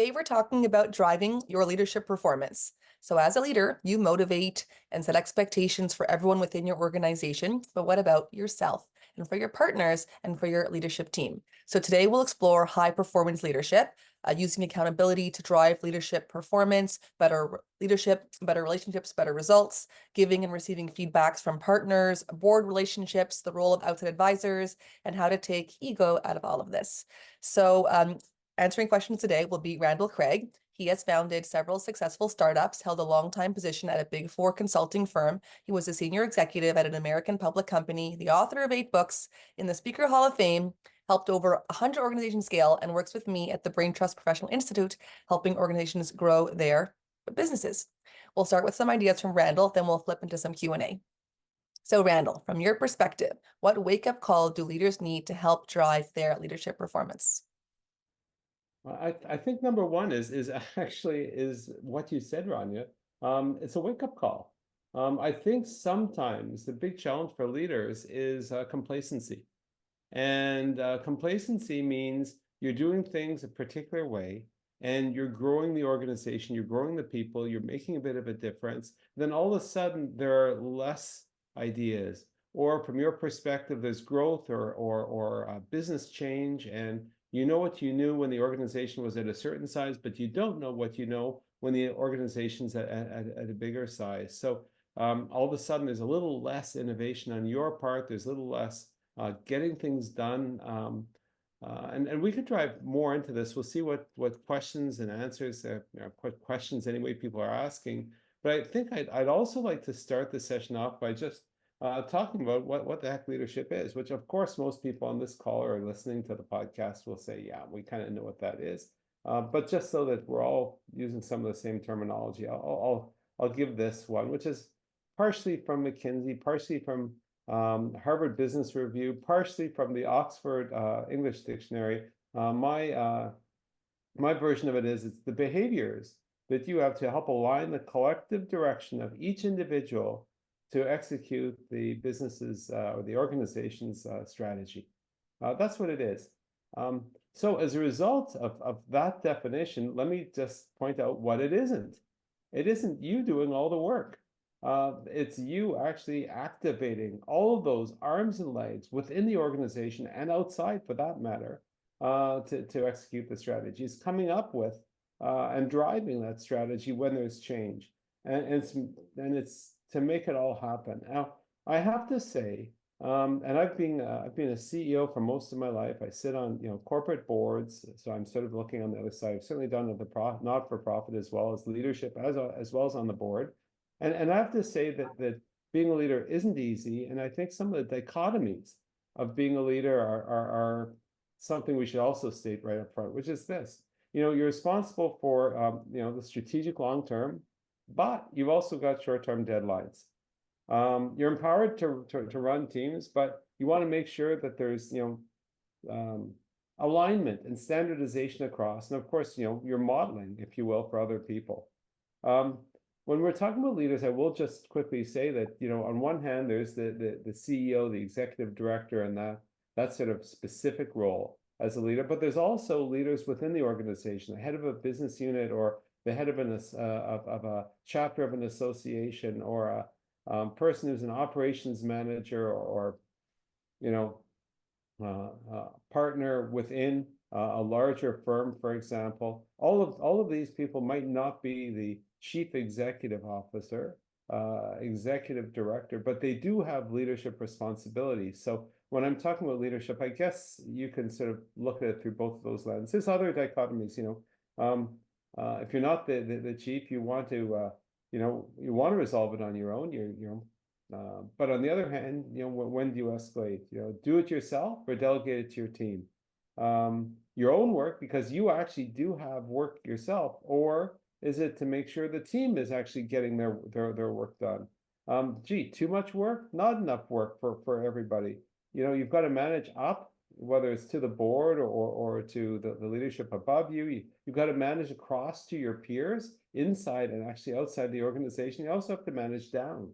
Today, we're talking about driving your leadership performance. So, as a leader, you motivate and set expectations for everyone within your organization. But what about yourself and for your partners and for your leadership team? So, today we'll explore high performance leadership, using accountability to drive leadership performance, better leadership, better relationships, better results, giving and receiving feedbacks from partners, board relationships, the role of outside advisors, and how to take ego out of all of this. So, answering questions today will be Randall Craig. He has founded several successful startups, held a long-time position at a Big Four consulting firm. He was a senior executive at an American public company, the author of 8 books, in the Speaker Hall of Fame, helped over 100 organizations scale, and works with me at the BRAINTRUST Professional Institute, helping organizations grow their businesses. We'll start with some ideas from Randall, then we'll flip into some Q&A. So Randall, from your perspective, what wake-up call do leaders need to help drive their leadership performance? I think number one is actually what you said, Rania. It's a wake-up call. I think sometimes the big challenge for leaders is complacency. And complacency means you're doing things a particular way and you're growing the organization, you're growing the people, you're making a bit of a difference. Then all of a sudden there are less ideas, or from your perspective, there's growth or business change, and you know what you knew when the organization was at a certain size, but you don't know what you know when the organization's at a bigger size. So all of a sudden, there's a little less innovation on your part. There's a little less getting things done. And we could drive more into this. We'll see what questions and answers, what questions anyway people are asking. But I think I'd also like to start the session off by just talking about what the heck leadership is, which of course most people on this call or listening to the podcast will say, yeah, we kind of know what that is. But just so that we're all using some of the same terminology, I'll give this one, which is partially from McKinsey, partially from Harvard Business Review, partially from the Oxford English Dictionary. My version of it is it's the behaviors that you have to help align the collective direction of each individual to execute the business's or the organization's strategy. That's what it is. So as a result of that definition, let me just point out what it isn't. It isn't you doing all the work. It's you actually activating all of those arms and legs within the organization and outside, for that matter, to execute the strategies, coming up with and driving that strategy when there's change, and it's to make it all happen. Now, I have to say, and I've been a CEO for most of my life. I sit on corporate boards, so I'm sort of looking on the other side. I've certainly done the not-for-profit as well as leadership, as well as on the board. And I have to say that being a leader isn't easy. And I think some of the dichotomies of being a leader are something we should also state right up front, which is this. You're responsible for the strategic long term, but you've also got short-term deadlines. You're empowered to run teams, but you want to make sure that there's alignment and standardization across. And of course, you're modeling, if you will, for other people. When we're talking about leaders, I will just quickly say that, on one hand, there's the CEO, the executive director, and that sort of specific role as a leader. But there's also leaders within the organization, the head of a business unit, or the head of a chapter of an association, or a person who's an operations manager, or partner within a larger firm, for example. All of these people might not be the chief executive officer, executive director, but they do have leadership responsibilities. So when I'm talking about leadership, I guess you can sort of look at it through both of those lenses. There's other dichotomies, if you're not the chief, you want to resolve it on your own. But on the other hand, when do you escalate? Do it yourself or delegate it to your team. Your own work, because you actually do have work yourself, or is it to make sure the team is actually getting their work done? Too much work, not enough work for everybody. You've got to manage up, whether it's to the board or to the leadership above you. You've got to manage across to your peers inside and actually outside the organization. You also have to manage down.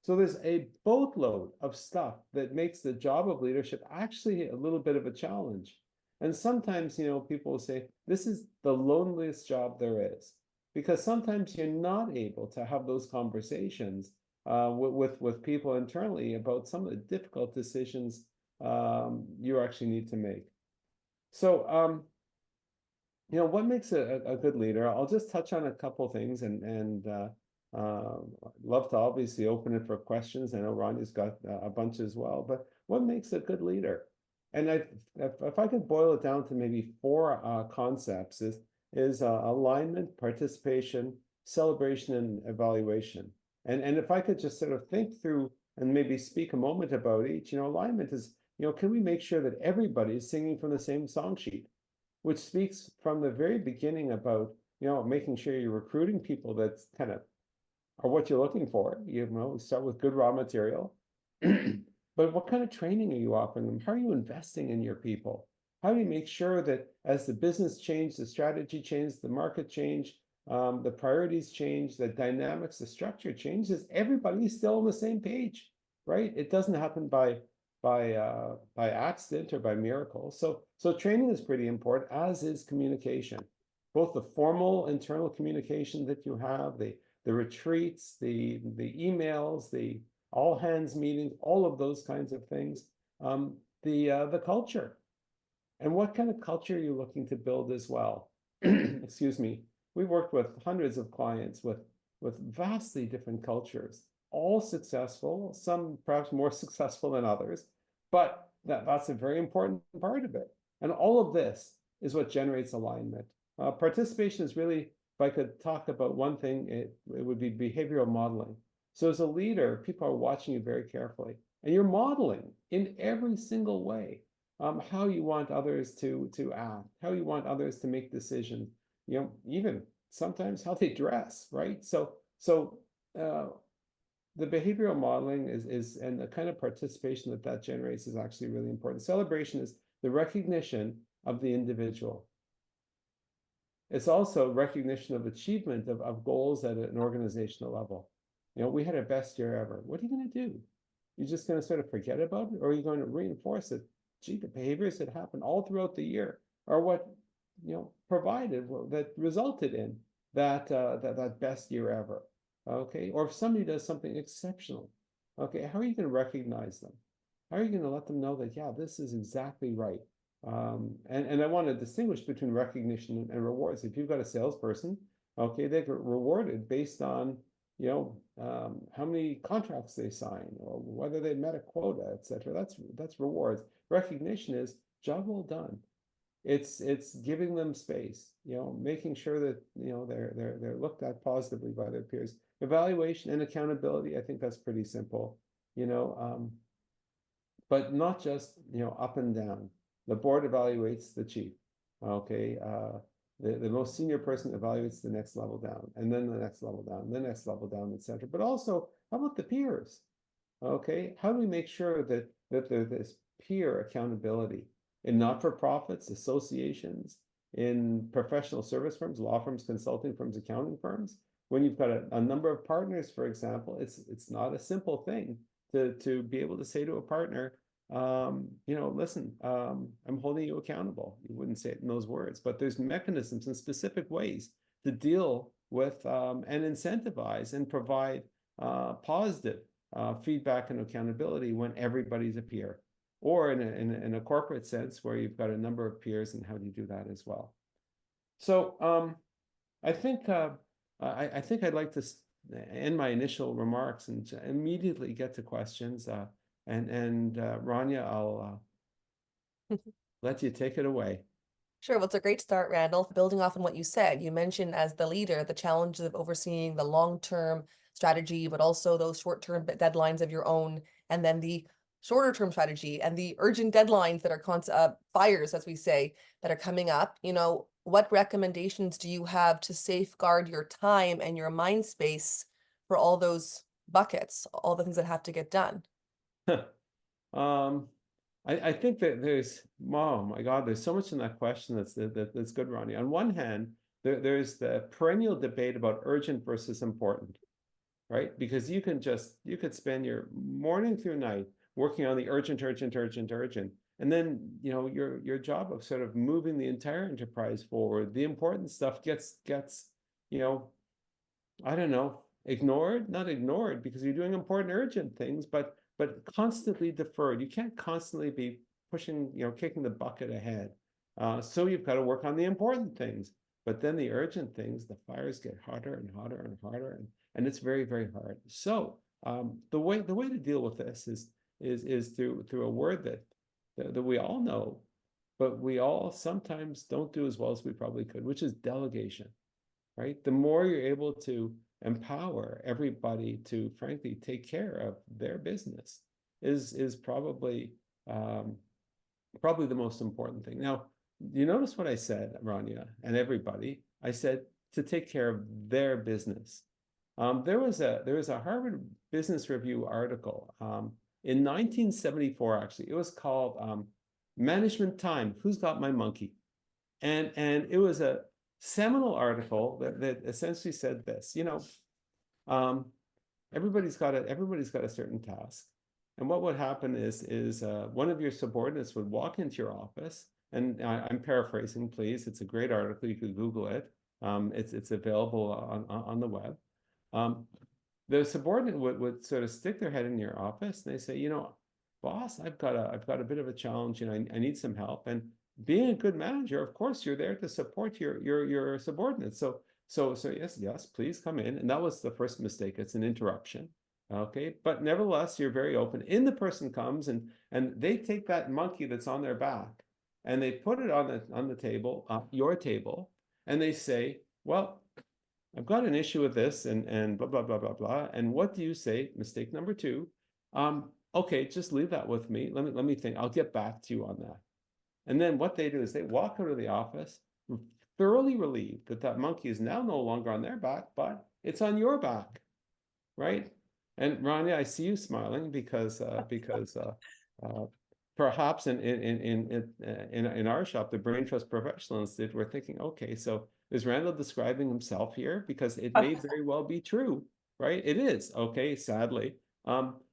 So there's a boatload of stuff that makes the job of leadership actually a little bit of a challenge. And sometimes, people will say, this is the loneliest job there is, because sometimes you're not able to have those conversations with people internally about some of the difficult decisions you actually need to make. So, what makes a good leader? I'll just touch on a couple things, and love to obviously open it for questions. I know Ronnie's got a bunch as well, but what makes a good leader? And if I could boil it down to maybe four concepts, is alignment, participation, celebration, and evaluation. And if I could just sort of think through and maybe speak a moment about each, alignment is, can we make sure that everybody is singing from the same song sheet? Which speaks from the very beginning about, making sure you're recruiting people that's kind of are what you're looking for. Start with good raw material. But what kind of training are you offering them? How are you investing in your people? How do you make sure that as the business change, the strategy change, the market change, the priorities change, the dynamics, the structure changes, everybody's still on the same page, right? It doesn't happen by accident or by miracle. So training is pretty important, as is communication. Both the formal internal communication that you have, the retreats, the emails, the all hands meetings, all of those kinds of things. The culture. And what kind of culture are you looking to build as well? Excuse me. We worked with hundreds of clients with vastly different cultures, all successful, some perhaps more successful than others, but that's a very important part of it. And all of this is what generates alignment. Participation is really, if I could talk about one thing, it would be behavioral modeling. So as a leader, people are watching you very carefully, and you're modeling in every single way how you want others to act, how you want others to make decisions, even sometimes how they dress, right? So the behavioral modeling is and the kind of participation that generates is actually really important. Celebration is the recognition of the individual. It's also recognition of achievement of goals at an organizational level. We had our best year ever. What are you going to do? You're just going to sort of forget about it, or are you going to reinforce it? Gee, the behaviors that happened all throughout the year are what provided, that resulted in that best year ever. Okay, or if somebody does something exceptional, okay, how are you going to recognize them? How are you going to let them know that, yeah, this is exactly right? And I want to distinguish between recognition and rewards. If you've got a salesperson, okay, they get rewarded based on how many contracts they sign or whether they met a quota, etc. That's rewards. Recognition is job well done. It's giving them space, making sure that they're looked at positively by their peers. Evaluation and accountability, I think that's pretty simple, but not just up and down. The board evaluates the chief, okay. The most senior person evaluates the next level down, and then the next level down, the next level down, etc. But also, how about the peers? Okay, how do we make sure that there's this peer accountability in not-for-profits, associations, in professional service firms, law firms, consulting firms, accounting firms? When you've got a number of partners, for example, it's not a simple thing to be able to say to a partner, listen, I'm holding you accountable. You wouldn't say it in those words, but there's mechanisms and specific ways to deal with and incentivize and provide positive feedback and accountability when everybody's a peer, or in a corporate sense where you've got a number of peers, and how do you do that as well? So I think I'd like to end my initial remarks and immediately get to questions. And Rania, I'll let you take it away. Sure. Well, it's a great start, Randall. Building off on what you said, you mentioned as the leader, the challenges of overseeing the long-term strategy, but also those short-term deadlines of your own, and then the shorter term strategy and the urgent deadlines that are fires, as we say, that are coming up. What recommendations do you have to safeguard your time and your mind space for all those buckets, all the things that have to get done? I think that oh my God, there's so much in that question that's good, Ronnie. On one hand, there's the perennial debate about urgent versus important, right? Because you could spend your morning through night working on the urgent, And then, your job of sort of moving the entire enterprise forward, the important stuff gets, you know, I don't know, ignored, not ignored because you're doing important, urgent things, but constantly deferred. You can't constantly be pushing, kicking the bucket ahead. So you've got to work on the important things. But then the urgent things, the fires get hotter and hotter and hotter, and it's very, very hard. So the way to deal with this is through a word that we all know, but we all sometimes don't do as well as we probably could, which is delegation, right? The more you're able to empower everybody to frankly take care of their business is probably probably the most important thing. Now, you notice what I said, Rania, and everybody. I said to take care of their business. There was a Harvard Business Review article in 1974. Actually, it was called "Management Time: Who's Got My Monkey?" and it was a seminal article that essentially said this. Um, everybody's got a certain task, and what would happen is one of your subordinates would walk into your office, and I'm paraphrasing, please. It's a great article. You could Google it. It's available on the web. The subordinate would sort of stick their head in your office, and they say, boss, I've got a bit of a challenge. I need some help. And being a good manager, of course, you're there to support your subordinates. So yes, please come in. And that was the first mistake. It's an interruption. Okay, but nevertheless, you're very open. In the person comes and they take that monkey that's on their back and they put it on the table, your table, and they say, well, I've got an issue with this and blah blah blah blah blah. And what do you say? Mistake number two. Okay, just leave that with me. Let me think. I'll get back to you on that. And then what they do is they walk out of the office thoroughly relieved that that monkey is now no longer on their back, but it's on your back, right? And Rania, I see you smiling because perhaps in our shop, the Brain Trust Professional Institute, we're thinking, okay, so is Randall describing himself here? Because it may very well be true, right? It is, okay, sadly.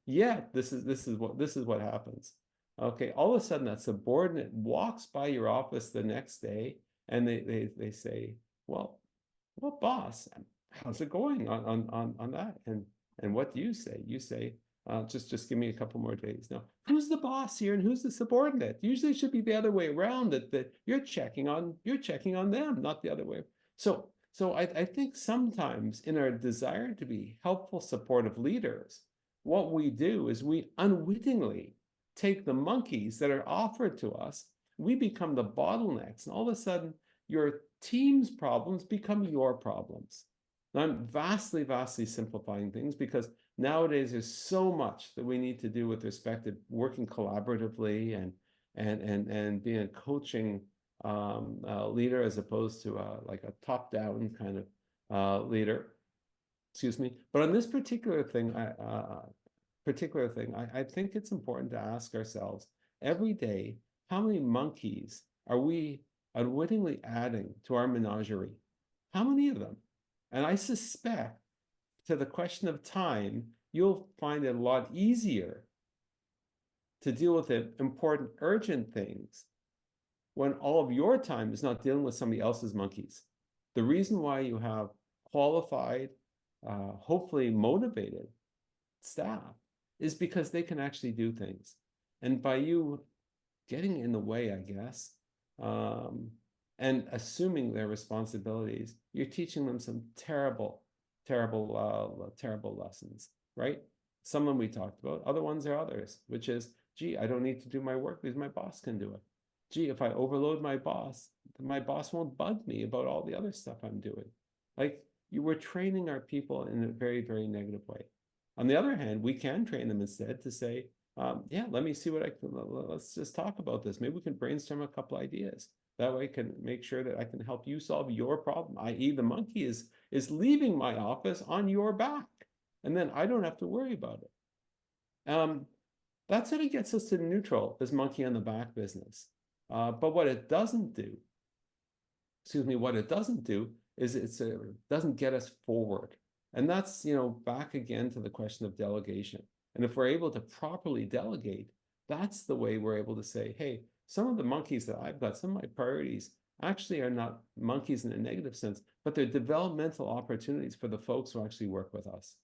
Yeah, this is what happens. Okay, all of a sudden that subordinate walks by your office the next day and they say, well, boss, how's it going on that? And what do you say? You say, just give me a couple more days. Now, who's the boss here and who's the subordinate? Usually it should be the other way around, that you're checking on them, not the other way. So I think sometimes in our desire to be helpful, supportive leaders, what we do is we unwittingly take the monkeys that are offered to us, we become the bottlenecks, and all of a sudden your team's problems become your problems. Now, I'm vastly, vastly simplifying things because nowadays there's so much that we need to do with respect to working collaboratively and being a coaching leader as opposed to like a top-down kind of leader. Excuse me. But on this particular thing, I think it's important to ask ourselves every day, how many monkeys are we unwittingly adding to our menagerie? How many of them? And I suspect, to the question of time, you'll find it a lot easier to deal with the important, urgent things when all of your time is not dealing with somebody else's monkeys. The reason why you have qualified, hopefully motivated staff is because they can actually do things. And by you getting in the way, I guess, and assuming their responsibilities, you're teaching them some terrible, terrible, terrible lessons, right? Some of them we talked about, other ones are others, which is, gee, I don't need to do my work because my boss can do it. Gee, if I overload my boss won't bug me about all the other stuff I'm doing. Like, you were training our people in a very, very negative way. On the other hand, we can train them instead to say, yeah, let me see what let's just talk about this. Maybe we can brainstorm a couple ideas. That way I can make sure that I can help you solve your problem, i.e. the monkey is leaving my office on your back. And then I don't have to worry about it. That sort of gets us to neutral, this monkey on the back business. But what it doesn't do, is it doesn't get us forward. And that's, back again to the question of delegation. And if we're able to properly delegate, That's the way we're able to say, hey, some of the monkeys that I've got, some of my priorities actually are not monkeys in a negative sense, but they're developmental opportunities for the folks who actually work with us.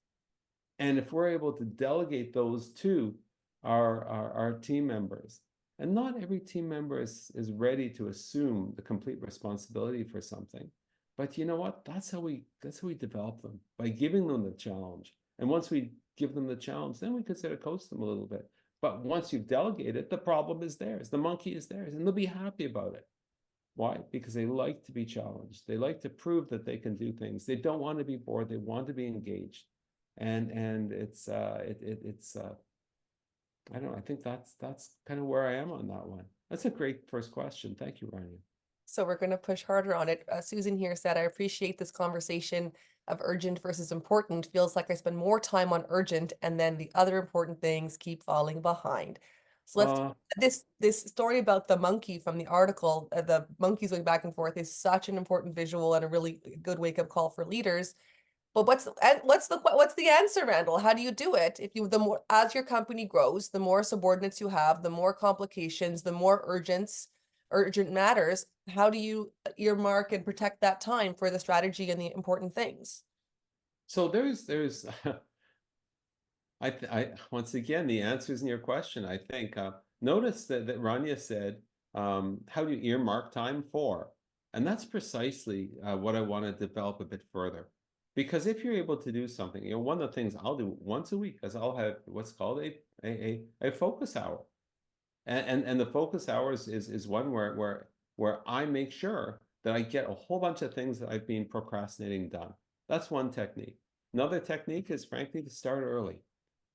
And if we're able to delegate those to our team members, and not every team member is ready to assume the complete responsibility for something. But you know what? That's how we develop them, by giving them the challenge. And once we give them the challenge, then we consider coach them a little bit. But once you've delegated, the problem is theirs. The monkey is theirs, and they'll be happy about it. Why? Because they like to be challenged. They like to prove that they can do things. They don't want to be bored. They want to be engaged. And it's I don't know. I think that's kind of where I am on that one. That's a great first question. Thank you, Rania. So we're going to push harder on it. Susan here said, I appreciate this conversation of urgent versus important. Feels like I spend more time on urgent and then the other important things keep falling behind. So let's this story about the monkey from the article, the monkeys going back and forth, is such an important visual and a really good wake up call for leaders. But what's the answer, Randall? How do you do it? If you the more as your company grows, the more subordinates you have, the more complications, the more urgent matters. How do you earmark and protect that time for the strategy and the important things? So there's I once again, the answer is in your question. I think notice that Rania said, how do you earmark time for? And that's precisely what I want to develop a bit further. Because if you're able to do something, you know, one of the things I'll do once a week is I'll have what's called a focus hour. And the focus hours is one where I make sure that I get a whole bunch of things that I've been procrastinating done. That's one technique. Another technique is frankly to start early.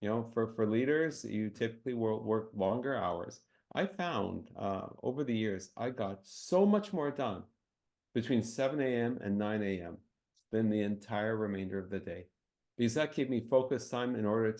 You know, for leaders, you typically will work longer hours. I found over the years, I got so much more done between 7 a.m. and 9 a.m. than the entire remainder of the day. Because that gave me focus time in order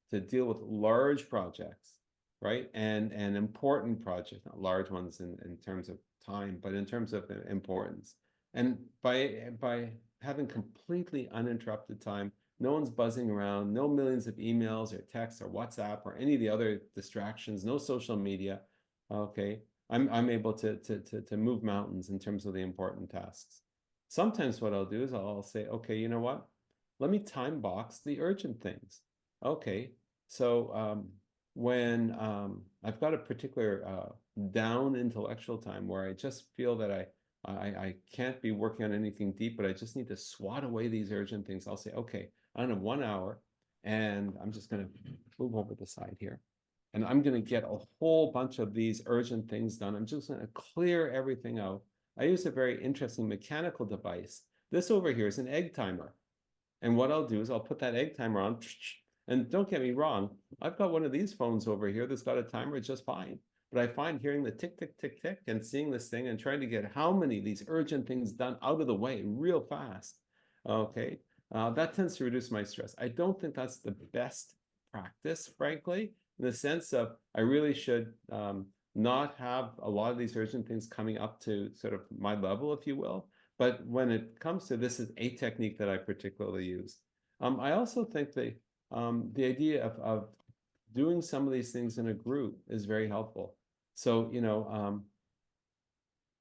to deal with large projects, right? And important projects, not large ones in terms of time, but in terms of importance. And by having completely uninterrupted time, no one's buzzing around, no millions of emails or texts or WhatsApp or any of the other distractions, no social media. Okay, I'm able to move mountains in terms of the important tasks. Sometimes what I'll do is I'll say, okay, you know what? Let me time box the urgent things. Okay, so when I've got a particular down intellectual time where I just feel that I can't be working on anything deep, but I just need to swat away these urgent things. I'll say, okay, I have 1 hour, and I'm just going to move over the side here. And I'm going to get a whole bunch of these urgent things done. I'm just going to clear everything out. I use a very interesting mechanical device. This over here is an egg timer. And what I'll do is I'll put that egg timer on. And don't get me wrong, I've got one of these phones over here that's got a timer just fine. But I find hearing the tick, tick, tick, tick and seeing this thing and trying to get how many of these urgent things done out of the way real fast. Okay, that tends to reduce my stress. I don't think that's the best practice, frankly, in the sense of I really should not have a lot of these urgent things coming up to sort of my level, if you will. But when it comes to this is a technique that I particularly use. I also think the idea of doing some of these things in a group is very helpful. So, you know,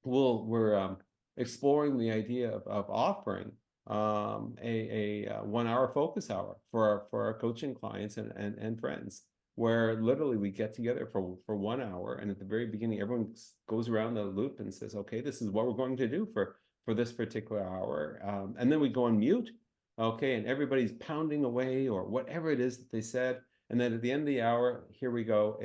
we're exploring the idea of offering a 1 hour focus hour for our coaching clients and friends, where literally we get together for 1 hour, and at the very beginning everyone goes around the loop and says, okay, this is what we're going to do for this particular hour, and then we go on mute, okay, and everybody's pounding away or whatever it is that they said, and then at the end of the hour, here we go,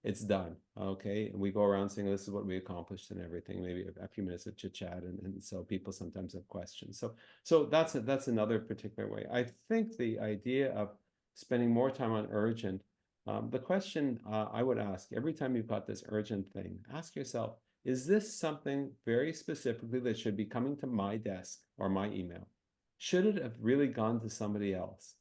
it's done, okay, and we go around saying this is what we accomplished and everything, maybe a few minutes of chit chat, and so people sometimes have questions. So that's another particular way. I think the idea of spending more time on urgent, the question I would ask every time you've got this urgent thing, ask yourself, is this something very specifically that should be coming to my desk or my email? Should it have really gone to somebody else?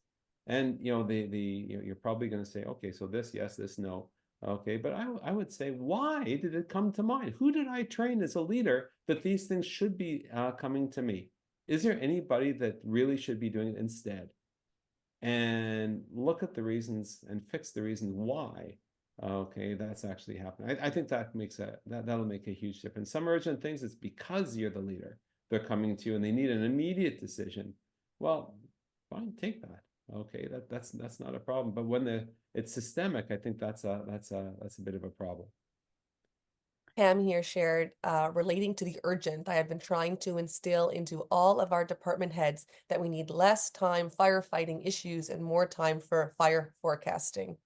And you know, you're probably going to say, okay, so this yes, this no. Okay, but I would say, why did it come to mind? Who did I train as a leader that these things should be coming to me? Is there anybody that really should be doing it instead? And look at the reasons and fix the reasons why Okay, that's actually happening. I think that makes that'll make a huge difference. Some urgent things, it's because you're the leader. They're coming to you and they need an immediate decision. Well, fine, take that. Okay, that's not a problem. But when it's systemic, I think that's a bit of a problem. Pam here shared relating to the urgent. I have been trying to instill into all of our department heads that we need less time firefighting issues and more time for fire forecasting.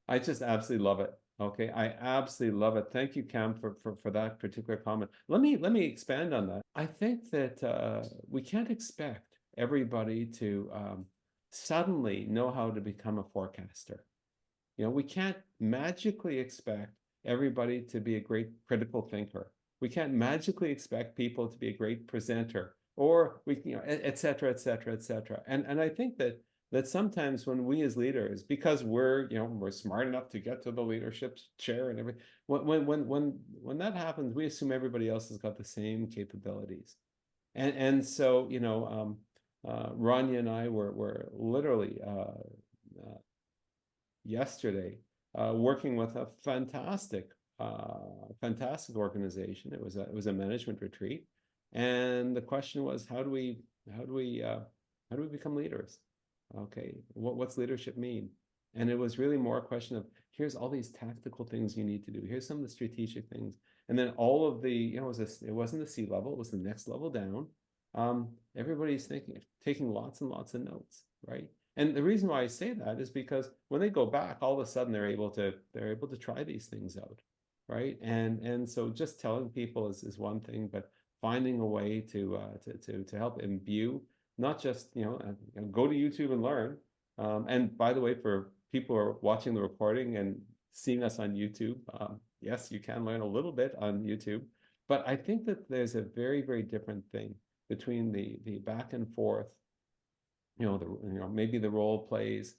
I just absolutely love it. Okay, I absolutely love it. Thank you, Cam, for that particular comment. Let me expand on that. I think that we can't expect everybody to suddenly know how to become a forecaster. We can't magically expect everybody to be a great critical thinker. We can't magically expect people to be a great presenter, or et cetera, et cetera, et cetera. And I think that sometimes when we as leaders, because we're smart enough to get to the leadership chair and everything, when that happens, we assume everybody else has got the same capabilities. And so, Rania and I were literally yesterday, working with a fantastic organization. It was a management retreat, and the question was, how do we become leaders? Okay, what's leadership mean? And it was really more a question of, here's all these tactical things you need to do. Here's some of the strategic things, and then all of the, it wasn't the C level, it was the next level down. Everybody's taking lots and lots of notes, right? And the reason why I say that is because when they go back, all of a sudden they're able to try these things out, right? And so just telling people is one thing, but finding a way to help imbue, not just go to YouTube and learn. And by the way, for people who are watching the recording and seeing us on YouTube, yes, you can learn a little bit on YouTube, but I think that there's a very, very different thing between the back and forth, maybe the role plays,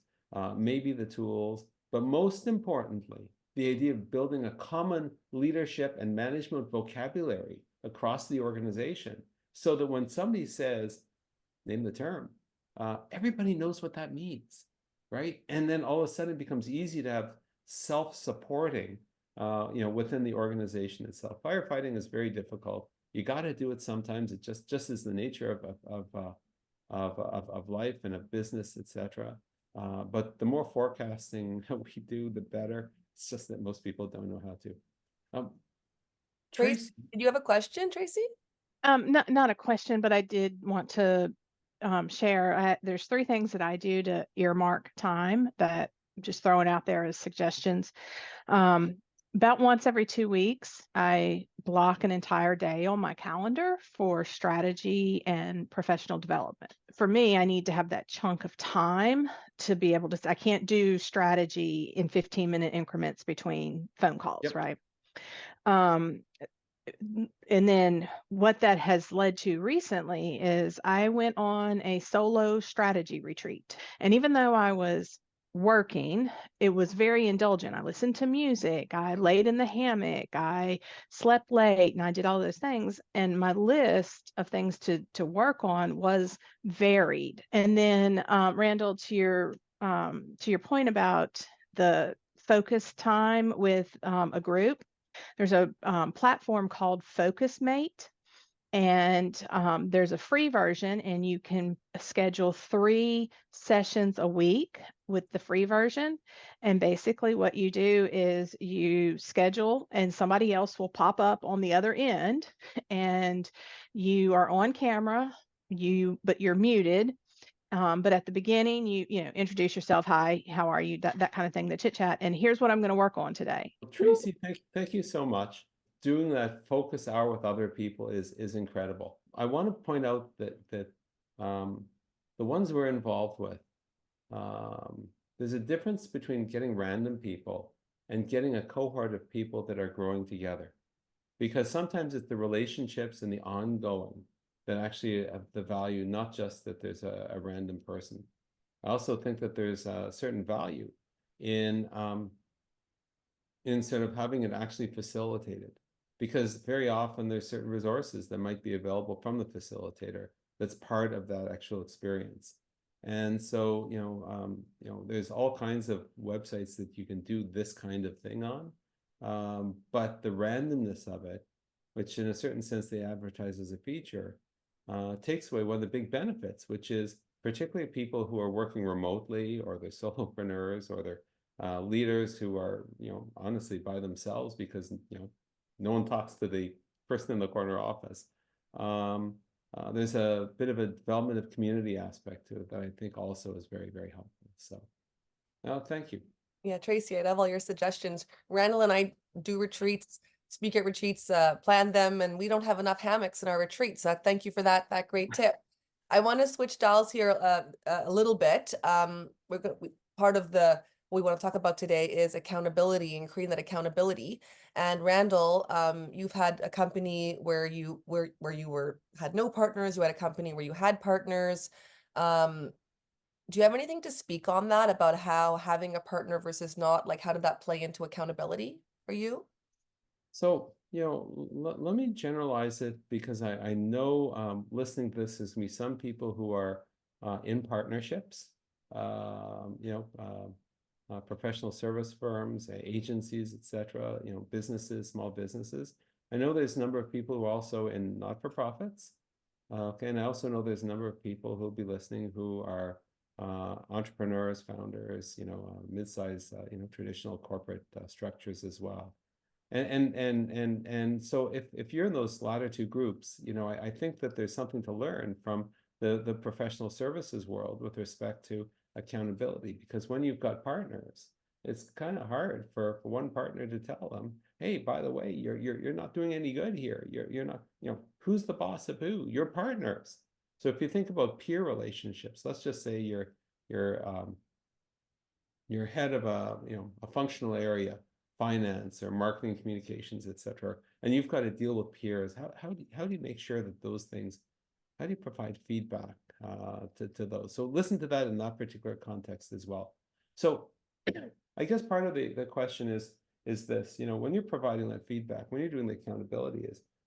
maybe the tools, but most importantly, the idea of building a common leadership and management vocabulary across the organization, so that when somebody says, name the term, everybody knows what that means, right? And then all of a sudden it becomes easy to have self-supporting, within the organization itself. Firefighting is very difficult. You got to do it sometimes. It just is the nature of life and of business, etc. But the more forecasting we do, the better. It's just that most people don't know how to. Tracy, Tracy, did you have a question, Tracy? Not a question, but I did want to share. There's 3 things that I do to earmark time that I'm just throwing out there as suggestions. About once every 2 weeks, I block an entire day on my calendar for strategy and professional development. For me, I need to have that chunk of time to be able to, I can't do strategy in 15-minute increments between phone calls, yep. right? And then what that has led to recently is I went on a solo strategy retreat. And even though I was working, it was very indulgent. I listened to music, I laid in the hammock, I slept late, and I did all those things. And my list of things to work on was varied. And then Randall, to your point about the focus time with a group, there's a platform called FocusMate, and there's a free version, and you can schedule 3 sessions a week with the free version. And basically what you do is you schedule and somebody else will pop up on the other end, and you are on camera, but you're muted. But at the beginning, you introduce yourself. Hi, how are you? That kind of thing, the chit chat. And here's what I'm going to work on today. Tracy, thank you so much. Doing that focus hour with other people is incredible. I want to point out that the ones we're involved with, there's a difference between getting random people and getting a cohort of people that are growing together. Because sometimes it's the relationships and the ongoing that actually have the value, not just that there's a random person. I also think that there's a certain value in sort of having it actually facilitated, because very often there's certain resources that might be available from the facilitator that's part of that actual experience. And so, there's all kinds of websites that you can do this kind of thing on. But the randomness of it, which in a certain sense they advertise as a feature, takes away one of the big benefits, which is particularly people who are working remotely, or they're solopreneurs, or they're leaders who are, honestly by themselves because, no one talks to the person in the corner office. There's a bit of a development of community aspect to it that I think also is very, very helpful. So, thank you. Yeah, Tracy, I love all your suggestions. Randall and I do retreats, speak at retreats, plan them, and we don't have enough hammocks in our retreats. So thank you for that great tip. I want to switch dials here a little bit. Part of what we want to talk about today is accountability and creating that accountability. And Randall, you've had a company where you had no partners. You had a company where you had partners. Do you have anything to speak on that about how having a partner versus not, like how did that play into accountability for you? So, let me generalize it, because I know listening to this is me some people who are in partnerships, professional service firms, agencies, etc., businesses, small businesses. I know there's a number of people who are also in not-for-profits. Okay, and I also know there's a number of people who'll be listening who are entrepreneurs, founders, mid-sized, traditional corporate structures as well. And so if you're in those latter two groups, I think that there's something to learn from the professional services world with respect to accountability, because when you've got partners, it's kind of hard for one partner to tell them, hey, by the way, you're not doing any good here. You're not, who's the boss of who? Your partners. So if you think about peer relationships, let's just say you're head of a functional area, finance or marketing, communications, etc., and you've got to deal with peers. How do you make sure that those things, how do you provide feedback to those? So listen to that in that particular context as well. So I guess part of the question is this, when you're providing that feedback, when you're doing the accountability,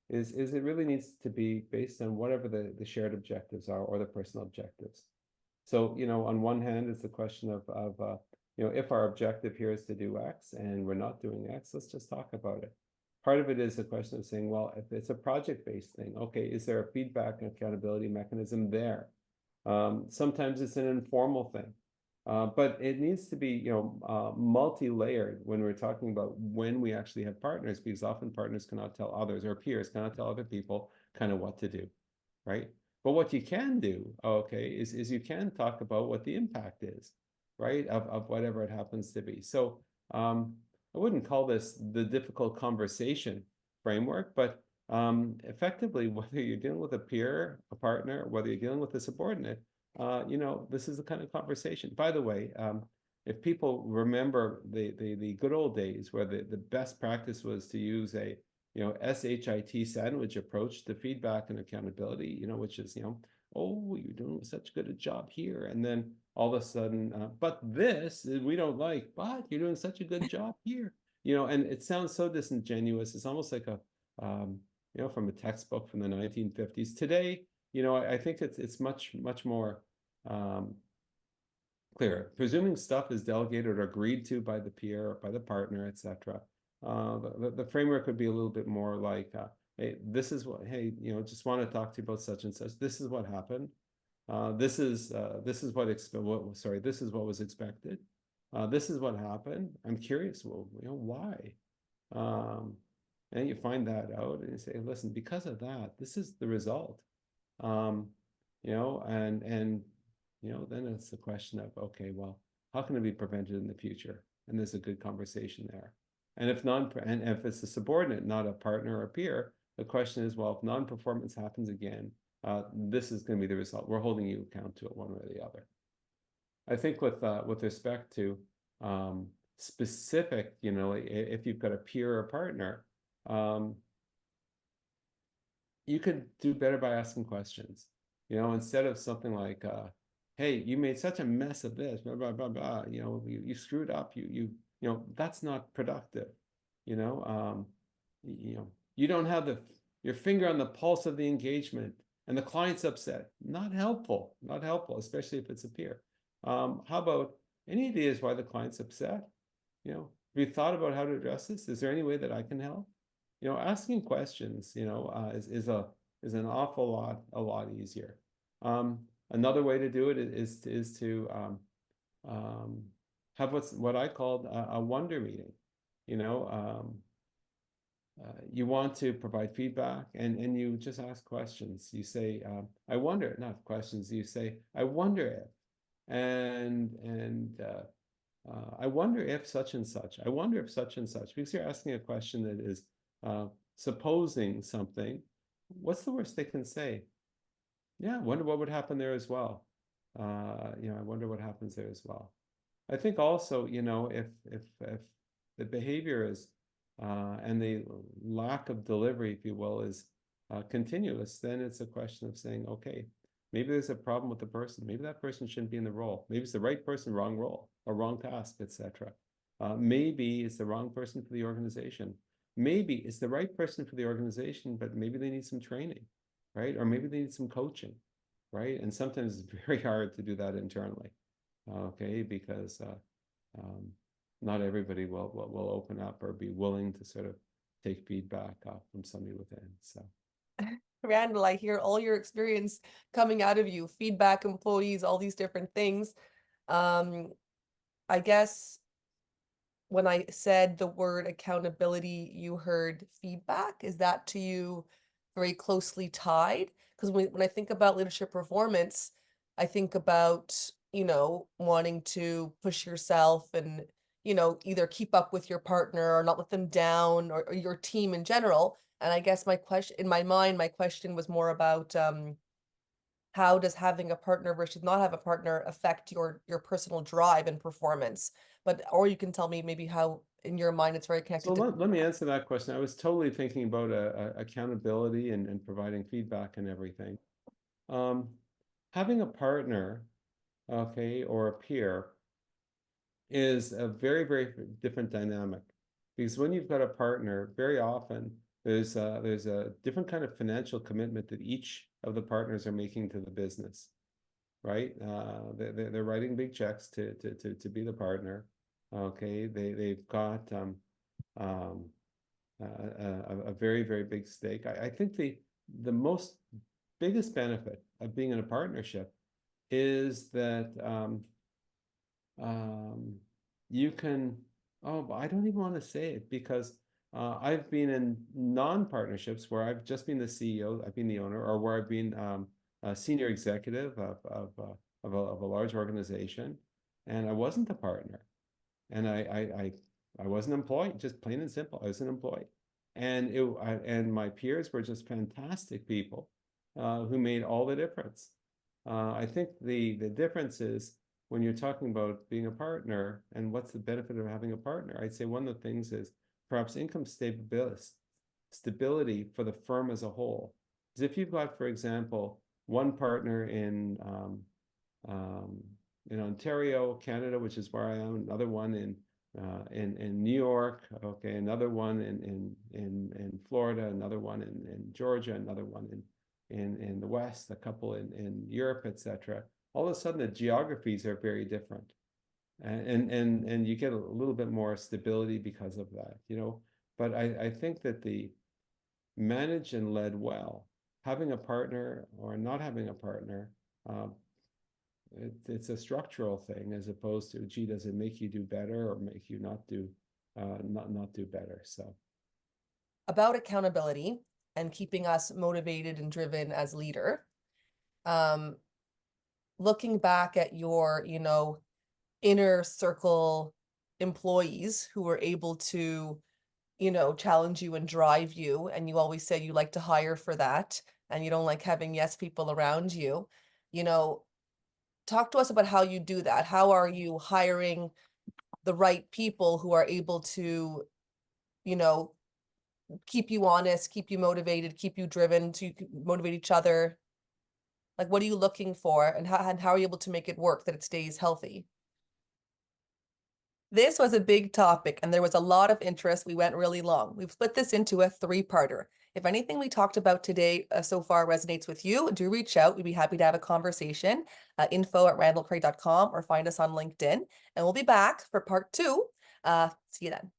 is it really needs to be based on whatever the shared objectives are, or the personal objectives. So, on one hand, it's the question of if our objective here is to do X and we're not doing X, let's just talk about it. Part of it is a question of saying, well, if it's a project-based thing, okay, is there a feedback and accountability mechanism there? Sometimes it's an informal thing, but it needs to be, multi-layered when we're talking about when we actually have partners, because often partners cannot tell others, or peers cannot tell other people kind of what to do, right? But what you can do, okay, is you can talk about what the impact is, right, of whatever it happens to be. So I wouldn't call this the difficult conversation framework, but effectively, whether you're dealing with a peer, a partner, whether you're dealing with a subordinate, this is the kind of conversation. By the way, if people remember the good old days where the best practice was to use a SHIT sandwich approach to feedback and accountability, which is, oh, you're doing such good a job here. And then all of a sudden, but this we don't like, but you're doing such a good job here. And it sounds so disingenuous. It's almost like from a textbook from the 1950s. Today, I think it's much, much more clear. Presuming stuff is delegated or agreed to by the peer or by the partner, etc. The framework would be a little bit more like, hey, this is what, hey, just want to talk to you about such and such. This is what happened. This is what was expected. This is what happened. I'm curious, well, why? And you find that out and you say, listen, because of that, this is the result. Then it's the question of, okay, well, how can it be prevented in the future? And there's a good conversation there. And if it's a subordinate, not a partner or a peer, the question is, well, if non-performance happens again, this is going to be the result. We're holding you account to it one way or the other. I think with respect to specific, if you've got a peer or a partner, you could do better by asking questions. Instead of something like, hey, you made such a mess of this, blah, blah, blah, blah, you screwed up, that's not productive. You don't have your finger on the pulse of the engagement. and the client's upset. Not helpful, not helpful, especially if it's a peer. How about any ideas why the client's upset? You know, have you thought about how to address this? Is there any way that I can help? You know, asking questions, you know, is an awful lot easier. Another way to do it is to have what I called a wonder meeting. You know, you want to provide feedback, and you just ask questions. You say, I wonder, not questions. You say, I wonder if, and I wonder if such and such. I wonder if such and such, because you're asking a question that is supposing something. What's the worst they can say? Yeah, I wonder what would happen there as well. You know, I wonder what happens there as well. I think also, you know, if the behavior is and the lack of delivery, if you will, is continuous, then it's a question of saying, okay, maybe there's a problem with the person. Maybe that person shouldn't be in the role. Maybe it's the right person, wrong role, or wrong task, etc. Maybe it's the wrong person for the organization. Maybe it's the right person for the organization, but maybe they need some training, right? Or maybe they need some coaching, right? And sometimes it's very hard to do that internally, okay? Because not everybody will open up or be willing to sort of take feedback from somebody within. So, Randall, I hear all your experience coming out of you, feedback, employees, all these different things. I guess when I said the word accountability, you heard feedback. Is that to you very closely tied? Because when I think about leadership performance, I think about, you know, wanting to push yourself and, you know, either keep up with your partner or not let them down, or your team in general. And I guess my question, in my mind, my question was more about how does having a partner versus not have a partner affect your personal drive and performance? But, or you can tell me maybe how in your mind it's very connected so to. let me answer that question. I was totally thinking about accountability and providing feedback and everything. Having a partner, okay, or a peer is a very different dynamic, because when you've got a partner, very often there's a different kind of financial commitment that each of the partners are making to the business, right? They're writing big checks to be the partner. Okay, they've got a very big stake. I think the most biggest benefit of being in a partnership is that you can, oh, I don't even want to say it, because I've been in non-partnerships where I've just been the CEO, I've been the owner, or where I've been a senior executive of a large organization, and I wasn't the partner, and I wasn't employed, just plain and simple. I was an employee, and and my peers were just fantastic people who made all the difference. I think the difference is when you're talking about being a partner and what's the benefit of having a partner. I'd say one of the things is perhaps income stability for the firm as a whole. Because if you've got, for example, one partner in Ontario, Canada, which is where I am, another one in New York, okay, another one in Florida, another one in Georgia, another one in the West, a couple in Europe, etc. All of a sudden the geographies are very different, and you get a little bit more stability because of that, you know. But I think that the managed and led well, having a partner or not having a partner, it's a structural thing, as opposed to, gee, does it make you do better or make you not do better? So About accountability and keeping us motivated and driven as leader. Looking back at your, you know, inner circle employees who were able to, you know, challenge you and drive you, and you always say you like to hire for that, and you don't like having yes people around you, you know, talk to us about how you do that. How are you hiring the right people who are able to, you know, keep you honest, keep you motivated, keep you driven, to motivate each other? Like, what are you looking for, and how are you able to make it work that it stays healthy? This was a big topic and there was a lot of interest. We went really long. We've split this into a three-parter. If anything we talked about today so far resonates with you, do reach out. We'd be happy to have a conversation. Info@randallcraig.com or find us on LinkedIn. And we'll be back for part 2. See you then.